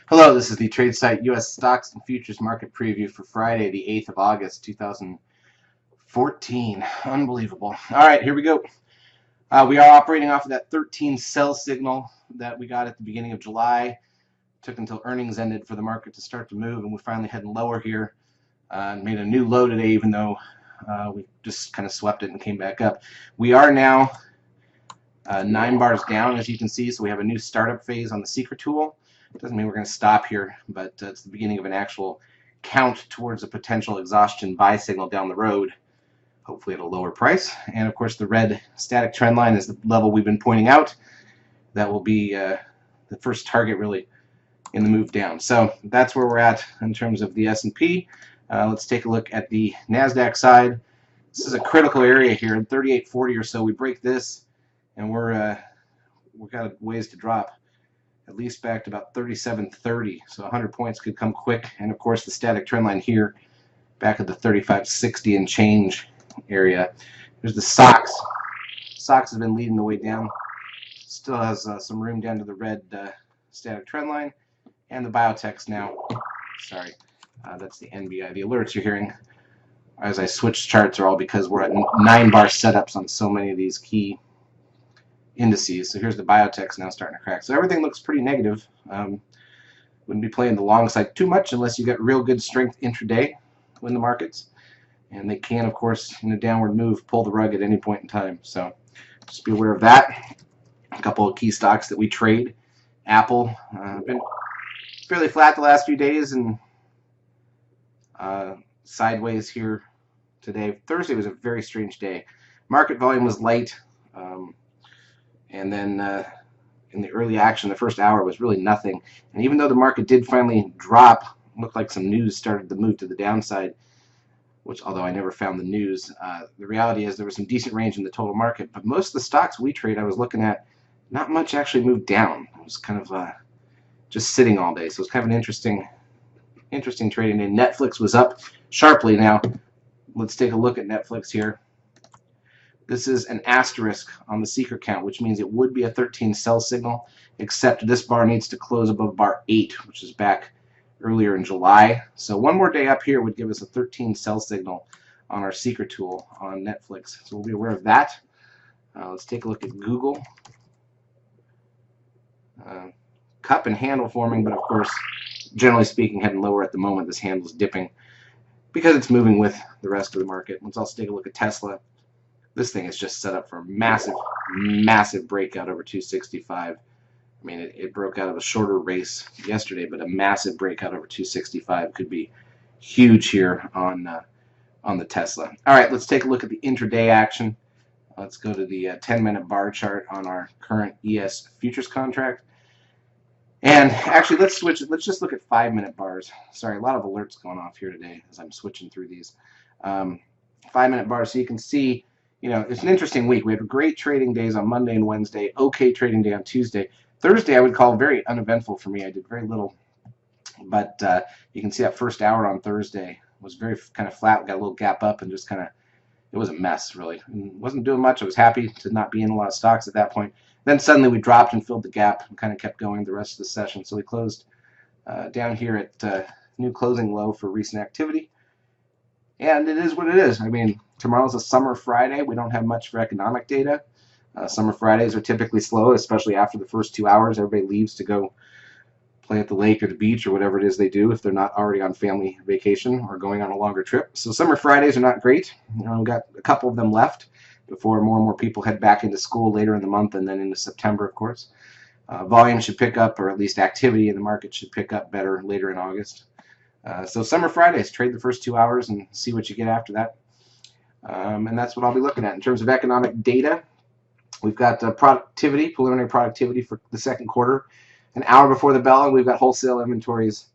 Hello, this is the Tradesight U.S. Stocks and Futures Market Preview for Friday, the 8th of August, 2014. Unbelievable. All right, here we go. We are operating off of that 13 sell signal that we got at the beginning of July. Took until earnings ended for the market to start to move, and we're finally heading lower here. Made a new low today, even though we just kind of swept it and came back up. We are now 9 bars down, as you can see, so we have a new startup phase on the Seeker tool. Doesn't mean we're going to stop here, but it's the beginning of an actual count towards a potential exhaustion buy signal down the road, hopefully at a lower price. And of course, the red static trend line is the level we've been pointing out. That will be the first target really in the move down. So that's where we're at in terms of the S&P. Let's take a look at the NASDAQ side. This is a critical area here, 3840 or so. We break this, and we've got ways to drop, at least back to about 37.30, so 100 points could come quick. And of course the static trend line here back at the 35.60 and change area. There's the SOX. SOX has been leading the way down, still has some room down to the red static trend line. And the biotechs now, sorry, that's the NBI. The alerts you're hearing as I switch charts are all because we're at 9-bar setups on so many of these key indices. So here's the biotechs now starting to crack. So everything looks pretty negative. Wouldn't be playing the long side too much unless you get real good strength intraday in the markets. And they can, of course, in a downward move, pull the rug at any point in time. So just be aware of that. A couple of key stocks that we trade. Apple, been fairly flat the last few days and sideways here today. Thursday was a very strange day. Market volume was light. And then in the early action, the first hour was really nothing. And even though the market did finally drop, looked like some news started to move to the downside, which although I never found the news, the reality is there was some decent range in the total market. But most of the stocks we trade, I was looking at, not much actually moved down. It was kind of just sitting all day. So it's kind of an interesting trading day. Netflix was up sharply. Now, let's take a look at Netflix here. This is an asterisk on the Seeker count, which means it would be a 13 sell signal, except this bar needs to close above bar 8, which is back earlier in July. So one more day up here would give us a 13 sell signal on our Seeker tool on Netflix. So we'll be aware of that. Let's take a look at Google. Cup and handle forming, but of course, generally speaking, heading lower at the moment. This handle's dipping because it's moving with the rest of the market. Let's also take a look at Tesla. This thing is just set up for a massive breakout over 265. I mean, it broke out of a shorter race yesterday, but a massive breakout over 265 could be huge here on the Tesla. All right, let's take a look at the intraday action. Let's go to the 10-minute bar chart on our current ES futures contract. And actually, let's switch it. Let's just look at 5-minute bars. Sorry, a lot of alerts going off here today as I'm switching through these. 5-minute bars, so you can see, you know, it's an interesting week. We had great trading days on Monday and Wednesday, okay trading day on Tuesday. Thursday I would call very uneventful for me. I did very little, but you can see that first hour on Thursday was very kind of flat, got a little gap up and just kind of, it was a mess really. And wasn't doing much. I was happy to not be in a lot of stocks at that point. Then suddenly we dropped and filled the gap and kind of kept going the rest of the session. So we closed down here at new closing low for recent activity. And it is what it is. I mean, tomorrow's a summer Friday. We don't have much for economic data. Summer Fridays are typically slow, especially after the first 2 hours. Everybody leaves to go play at the lake or the beach or whatever it is they do if they're not already on family vacation or going on a longer trip. So summer Fridays are not great. You know, we've got a couple of them left before more and more people head back into school later in the month and then into September, of course. Volume should pick up, or at least activity in the market should pick up better later in August. So summer Fridays, trade the first 2 hours and see what you get after that. And that's what I'll be looking at. In terms of economic data, we've got preliminary productivity for the second quarter. An hour before the bell, and we've got wholesale inventories